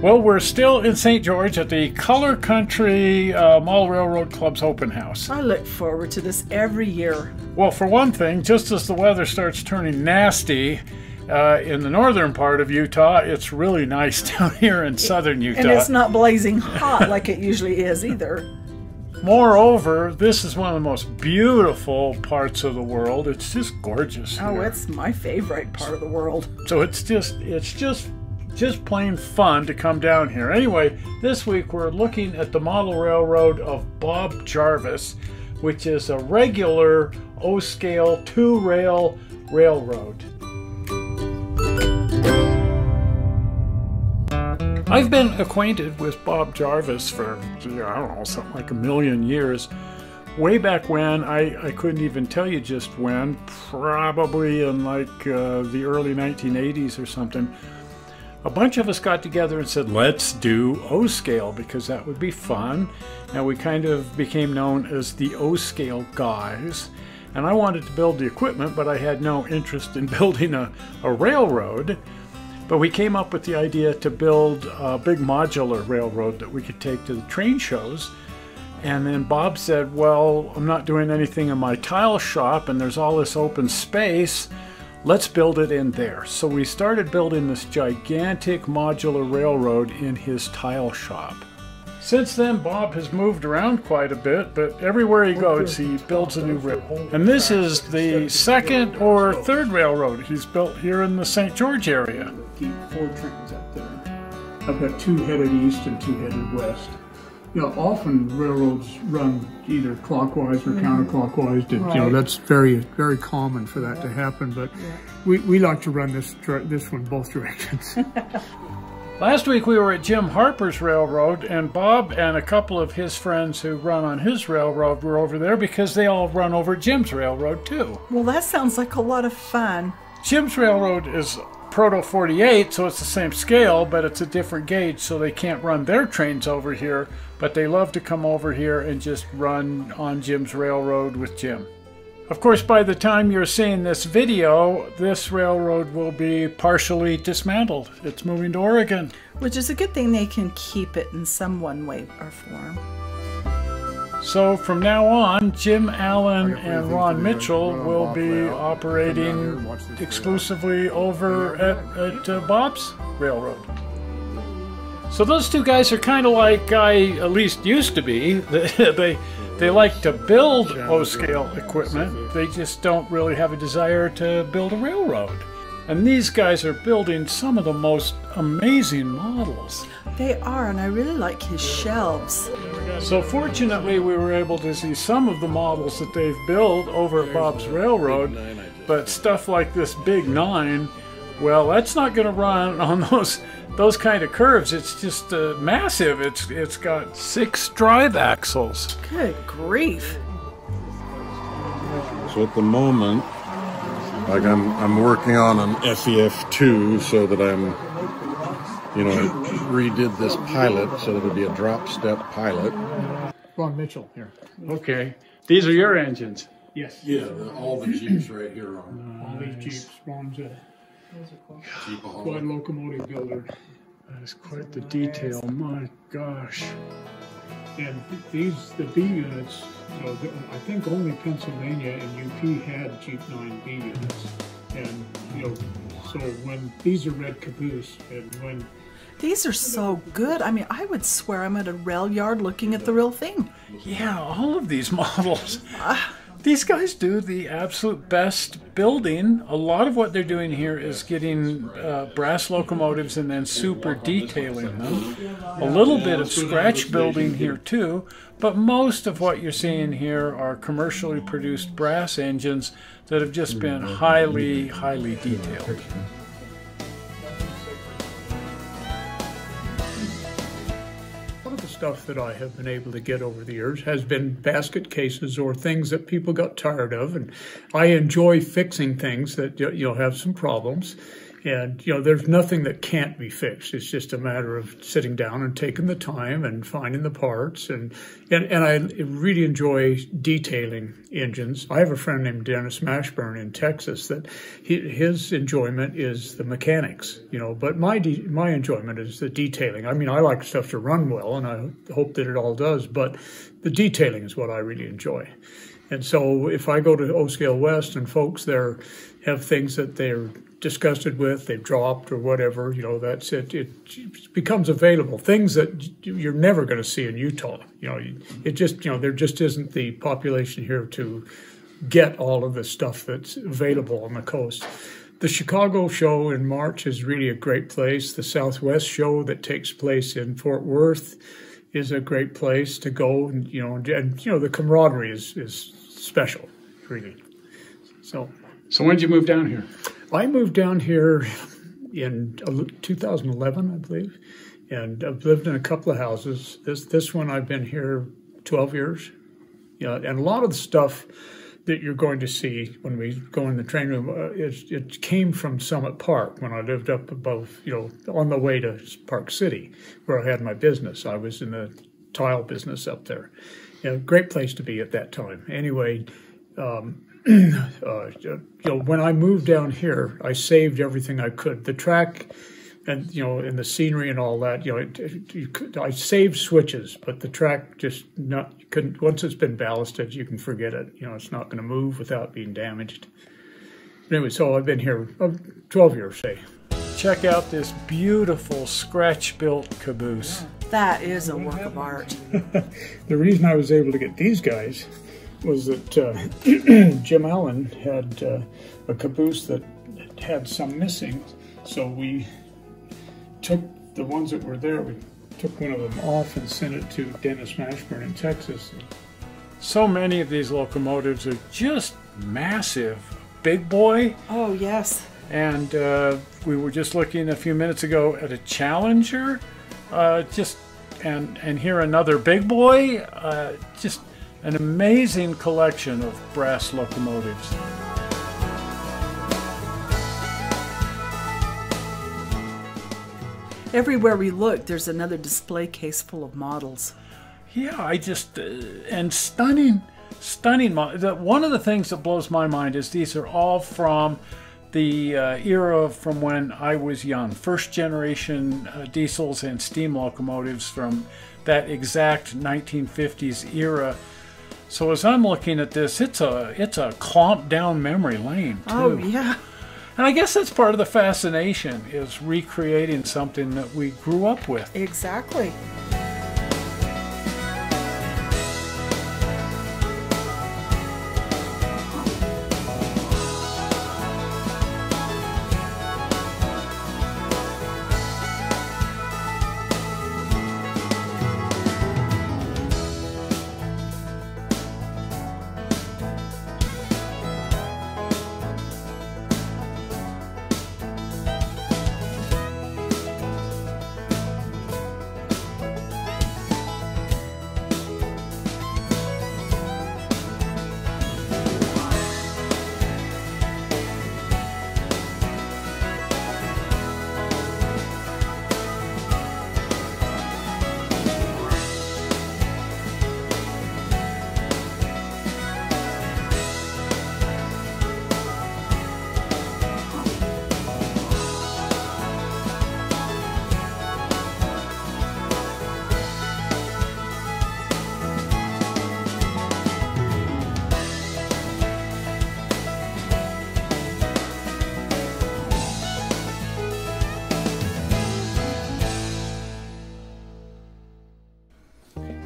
Well, we're still in St. George at the Color Country Model Railroad Club's open house. I look forward to this every year. Well, for one thing, just as the weather starts turning nasty in the northern part of Utah, it's really nice down here in southern Utah. And it's not blazing hot like it usually is either. Moreover, this is one of the most beautiful parts of the world. It's just gorgeous Oh, here. it's my favorite part of the world. So it's just plain fun to come down here. Anyway, this week we're looking at the model railroad of Bob Jarvis, which is a regular O-scale two-rail railroad. I've been acquainted with Bob Jarvis for, I don't know, something like 1,000,000 years. Way back when, I couldn't even tell you just when, probably in like the early 1980s or something. A bunch of us got together and said, let's do O-scale because that would be fun. And we kind of became known as the O-scale guys. And I wanted to build the equipment, but I had no interest in building a railroad. But we came up with the idea to build a big modular railroad that we could take to the train shows. And then Bob said, well, I'm not doing anything in my tile shop and there's all this open space. Let's build it in there. So we started building this gigantic modular railroad in his tile shop. Since then, Bob has moved around quite a bit, but everywhere he goes, he builds a new railroad. And this is the second or third railroad he's built here in the St. George area. Keep 4 trains up there. I've got 2 headed east and 2 headed west. You know, often railroads run either clockwise or counterclockwise. You know, that's very, very common for that to happen. But we like to run this one both directions. Last week we were at Jim Harper's railroad, and Bob and a couple of his friends who run on his railroad were over there because they all run over Jim's railroad too. Well, that sounds like a lot of fun. Jim's railroad is Proto 48, so it's the same scale, but it's a different gauge, so they can't run their trains over here, but they love to come over here and just run on Jim's railroad with Jim. Of course, by the time you're seeing this video, this railroad will be partially dismantled. It's moving to Oregon. Which is a good thing. They can keep it in some one way or form. So from now on, Jim Allen and Ron Mitchell will be operating exclusively over at Bob's railroad. So those two guys are kind of like I at least used to be. They like to build O-scale equipment. They just don't really have a desire to build a railroad. And these guys are building some of the most amazing models. They are, and I really like his shelves. So fortunately, we were able to see some of the models that they've built over at Bob's railroad, but stuff like this Big 9, well, that's not going to run on those kind of curves. It's just massive. It's got 6 drive axles. Good grief. So at the moment, like I'm working on an FEF2 so that I'm, you know, redid this pilot so that it'll be a drop step pilot. Ron Mitchell here. Okay. These are your engines. Yes. Yeah, all the Jeeps right here are. All these Jeeps. Ron's a quite locomotive builder. That is quite the detail. My gosh. And the B units, you know, I think only Pennsylvania and UP had Jeep 9B units. And, you know, so when these are red caboose, and when... These are so good. I mean, I would swear I'm at a rail yard looking at the real thing. Yeah, all of these models. These guys do the absolute best building. A lot of what they're doing here is getting brass locomotives and then super detailing them. A little bit of scratch building here too, but most of what you're seeing here are commercially produced brass engines that have just been highly, highly detailed. Stuff that I have been able to get over the years has been basket cases or things that people got tired of, and I enjoy fixing things that you'll have some problems. And, you know, there's nothing that can't be fixed. It's just a matter of sitting down and taking the time and finding the parts. And I really enjoy detailing engines. I have a friend named Dennis Mashburn in Texas that his enjoyment is the mechanics, you know, but my enjoyment is the detailing. I mean, I like stuff to run well, and I hope that it all does, but the detailing is what I really enjoy. And so if I go to O-Scale West and folks there have things that they're disgusted with, they've dropped or whatever, you know, that's it. It becomes available. Things that you're never going to see in Utah. You know, it just, you know, there just isn't the population here to get all of the stuff that's available on the coast. The Chicago show in March is really a great place. The Southwest show that takes place in Fort Worth is a great place to go. And you know, the camaraderie is special, really. So when did you move down here? I moved down here in 2011, I believe, and I've lived in a couple of houses. This one I've been here 12 years. You know, and a lot of the stuff that you're going to see when we go in the train room, it came from Summit Park when I lived up above, you know, on the way to Park City, where I had my business. I was in the tile business up there. You know, great place to be at that time. Anyway, you know, when I moved down here, I saved everything I could. The track and, you know, and the scenery and all that, you know, I saved switches, but the track just couldn't, once it's been ballasted, you can forget it. You know, it's not going to move without being damaged. But anyway, so I've been here 12 years, say. Check out this beautiful scratch-built caboose. That is a work of art. The reason I was able to get these guys was that Jim Allen had a caboose that had some missing, so we took the ones that were there, we took one of them off and sent it to Dennis Mashburn in Texas. So many of these locomotives are just massive. Big boy. Oh, yes. And we were just looking a few minutes ago at a Challenger, and here another big boy. Just an amazing collection of brass locomotives. Everywhere we look, there's another display case full of models. Yeah, I just, and stunning. One of the things that blows my mind is these are all from the era from when I was young. First generation diesels and steam locomotives from that exact 1950s era. So as I'm looking at this, it's a clomp down memory lane too. Oh yeah. And I guess that's part of the fascination, is recreating something that we grew up with. Exactly.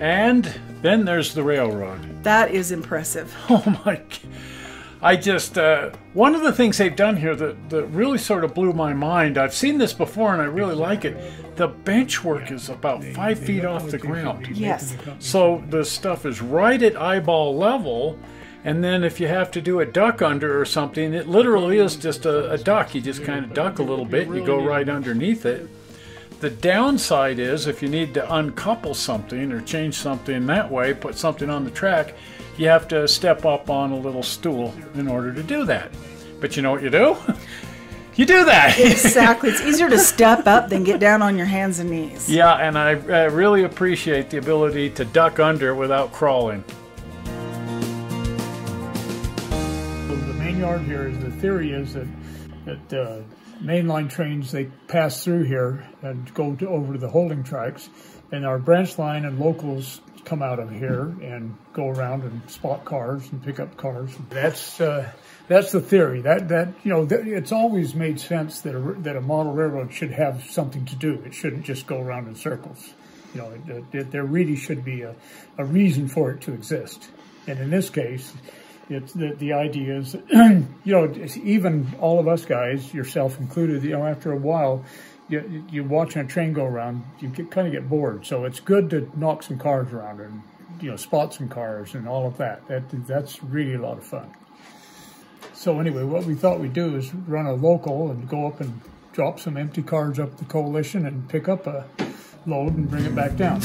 And then there's the railroad. That is impressive. Oh my, I just, one of the things they've done here that really sort of blew my mind, I've seen this before and I really like it, the bench work is about 5 feet off the ground. Yes. So the stuff is right at eyeball level, and then if you have to do a duck under or something, it literally is just a duck. You just kind of duck a little bit, you go right underneath it. The downside is if you need to uncouple something or change something that way, put something on the track, you have to step up on a little stool in order to do that. But you know what you do? You do that. Exactly. It's easier to step up than get down on your hands and knees. Yeah, and I really appreciate the ability to duck under without crawling. The main yard here is the theory is that mainline trains, they pass through here and go over to the holding tracks, and our branch line and locals come out of here and go around and spot cars and pick up cars. That's the theory. It's always made sense that a model railroad should have something to do. It shouldn't just go around in circles. There really should be a reason for it to exist. And in this case, it's the idea is, even all of us guys, yourself included, after a while, you watching a train go around, you kind of get bored. So it's good to knock some cars around and, spot some cars and all of that. That's really a lot of fun. So anyway, what we thought we'd do is run a local and go up and drop some empty cars up the coalition and pick up a load and bring it back down.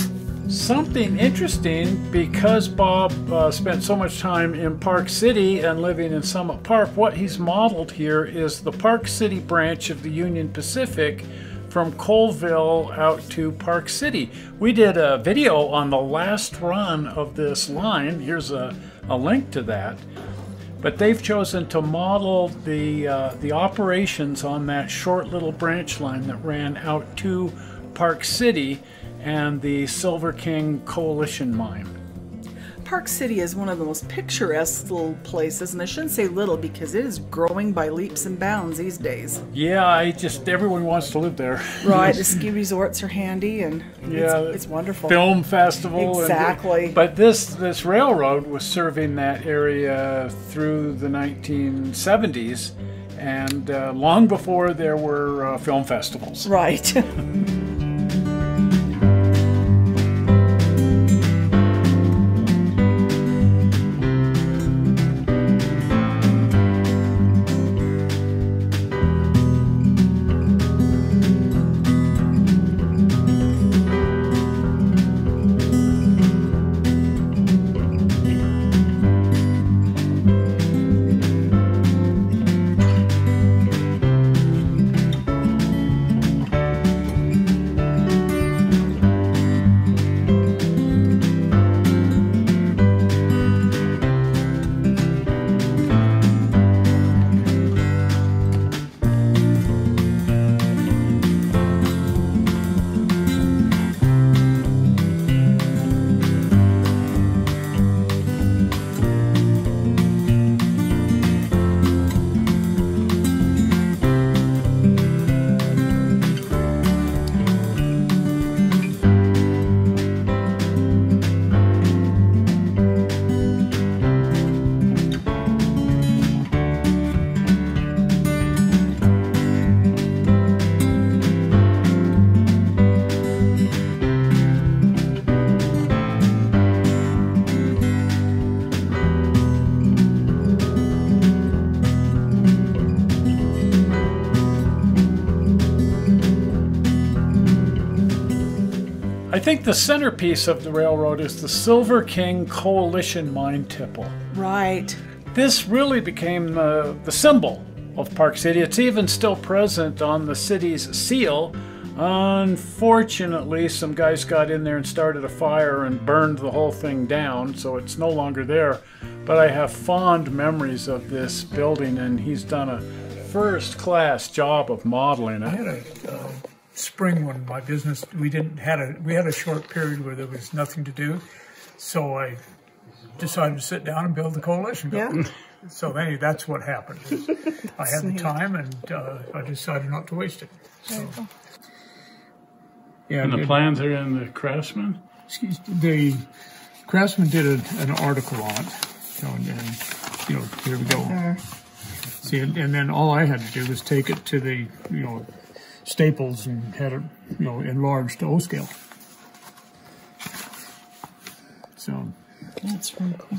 Something interesting, because Bob spent so much time in Park City and living in Summit Park, what he's modeled here is the Park City branch of the Union Pacific from Colville out to Park City. We did a video on the last run of this line. Here's a link to that. But they've chosen to model the operations on that short little branch line that ran out to Park City and the Silver King Coalition Mine. Park City is one of the most picturesque little places, and I shouldn't say little because it is growing by leaps and bounds these days. Yeah, everyone wants to live there. Right, the ski resorts are handy, and yeah, it's wonderful. Film festival. Exactly. But this railroad was serving that area through the 1970s, and long before there were film festivals. Right. I think the centerpiece of the railroad is the Silver King Coalition Mine Tipple. Right. This really became the symbol of Park City. It's even still present on the city's seal. Unfortunately, some guys got in there and started a fire and burned the whole thing down, so it's no longer there. But I have fond memories of this building, and he's done a first-class job of modeling it. I had a spring when my business, we had a short period where there was nothing to do, so I decided to sit down and build the coalition building. Yeah. So anyway, that's what happened. I had the time, and I decided not to waste it. So, yeah, and the plans are in the Craftsman? The Craftsman did an article on it. So, and, here we go. See, and then all I had to do was take it to the, Staples and had it, enlarged to O scale. So that's really cool.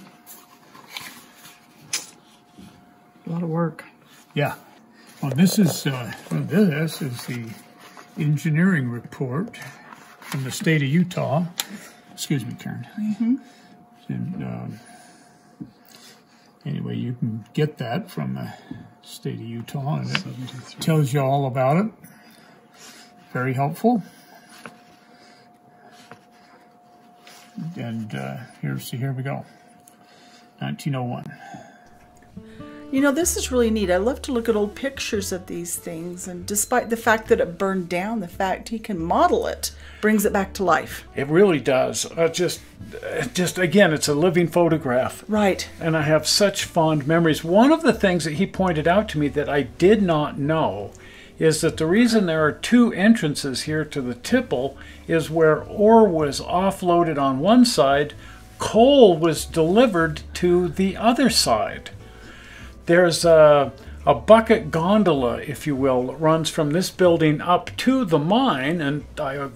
A lot of work. Yeah. Well, this is the engineering report from the state of Utah. Excuse me, Karen. Mm-hmm. And, Anyway, you can get that from the state of Utah, and it tells you all about it. Very helpful. And here we go. 1901. You know, this is really neat. I love to look at old pictures of these things, and despite the fact that it burned down, the fact he can model it brings it back to life. It really does. Just again, it's a living photograph. Right. And I have such fond memories. One of the things that he pointed out to me that I did not know is that the reason there are two entrances here to the Tipple is where ore was offloaded on one side, coal was delivered to the other side. There's a bucket gondola, if you will, that runs from this building up to the mine, and I,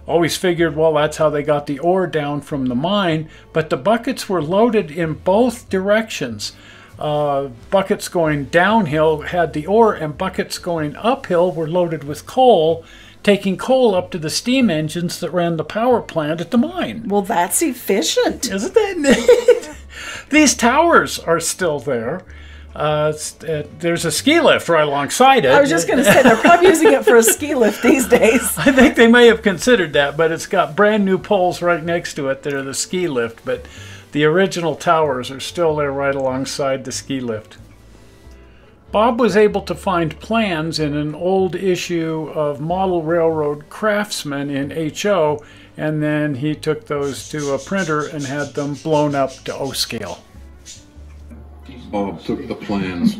always figured, well, that's how they got the ore down from the mine, but the buckets were loaded in both directions. Buckets going downhill had the ore, and buckets going uphill were loaded with coal, taking coal up to the steam engines that ran the power plant at the mine. Well, that's efficient. Isn't that neat? These towers are still there. There's a ski lift right alongside it. I was just going to say, they're probably using it for a ski lift these days. I think they may have considered that, but it's got brand new poles right next to it that are the ski lift. But the original towers are still there right alongside the ski lift. Bob was able to find plans in an old issue of Model Railroad Craftsman in HO, and then he took those to a printer and had them blown up to O scale. Bob took the plans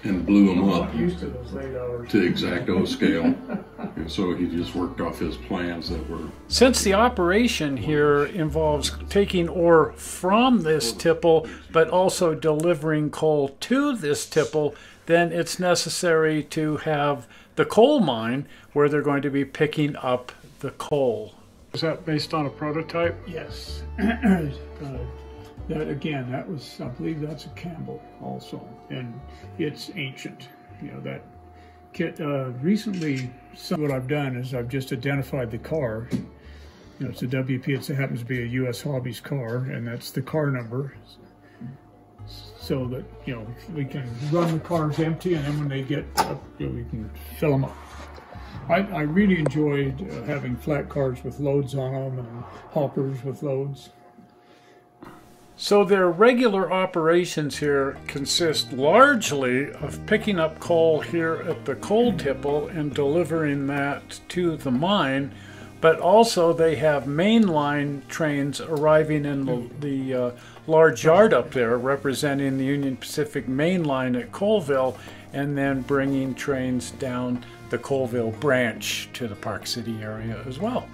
and blew them up to exact O scale, and so he just worked off his plans that were... Since the operation here involves taking ore from this tipple, but also delivering coal to this tipple, then it's necessary to have the coal mine where they're going to be picking up the coal. Is that based on a prototype? Yes. That again, that was, I believe that's a Campbell also, and it's ancient. That kit. Recently, what I've done is I've just identified the car. It's a WP. It happens to be a U.S. Hobbies car, and that's the car number, so that we can run the cars empty, and then when they get up, we can fill them up. I really enjoyed having flat cars with loads on them and hoppers with loads. So their regular operations here consist largely of picking up coal here at the coal tipple and delivering that to the mine, but also they have mainline trains arriving in the large yard up there representing the Union Pacific main line at Colville, and then bringing trains down the Colville branch to the Park City area as well.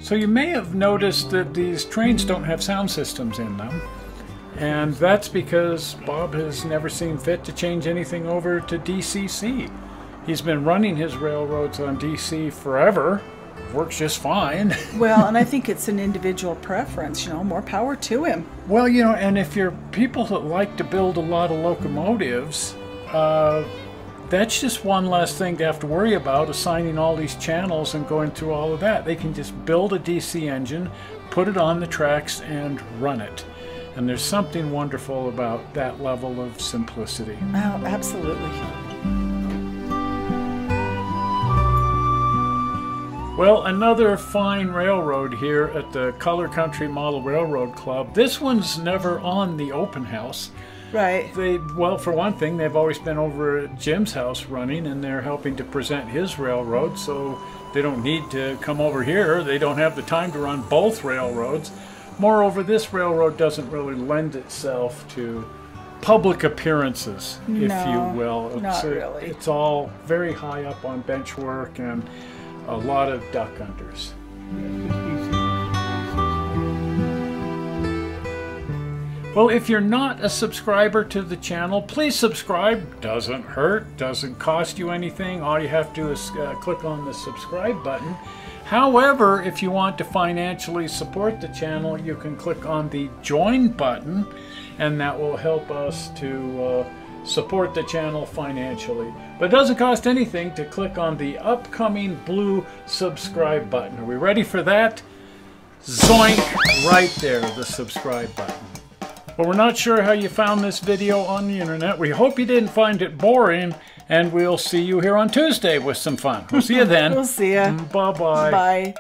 So you may have noticed that these trains don't have sound systems in them. And that's because Bob has never seen fit to change anything over to DCC. He's been running his railroads on DC forever. Works just fine. Well, and I think it's an individual preference, you know, more power to him. Well, you know, and if you're people that like to build a lot of locomotives, that's just one less thing to have to worry about, assigning all these channels and going through all of that. They can just build a DC engine, put it on the tracks, and run it. And there's something wonderful about that level of simplicity. Oh, absolutely. Well, another fine railroad here at the Color Country Model Railroad Club. This one's never on the open house. Right. Well, for one thing, they've always been over at Jim's house running, and they're helping to present his railroad, so they don't need to come over here. They don't have the time to run both railroads. Moreover, this railroad doesn't really lend itself to public appearances, if you will. Not really. It's all very high up on bench work and a lot of duck unders. Well, if you're not a subscriber to the channel, please subscribe. Doesn't hurt, doesn't cost you anything. All you have to do is click on the subscribe button. However, if you want to financially support the channel, you can click on the join button, and that will help us to support the channel financially. But it doesn't cost anything to click on the upcoming blue subscribe button. Are we ready for that? Zoink! Right there, the subscribe button. Well, we're not sure how you found this video on the internet. We hope you didn't find it boring, and we'll see you here on Tuesday with some fun. We'll see you then. We'll see ya. Bye-bye. Bye.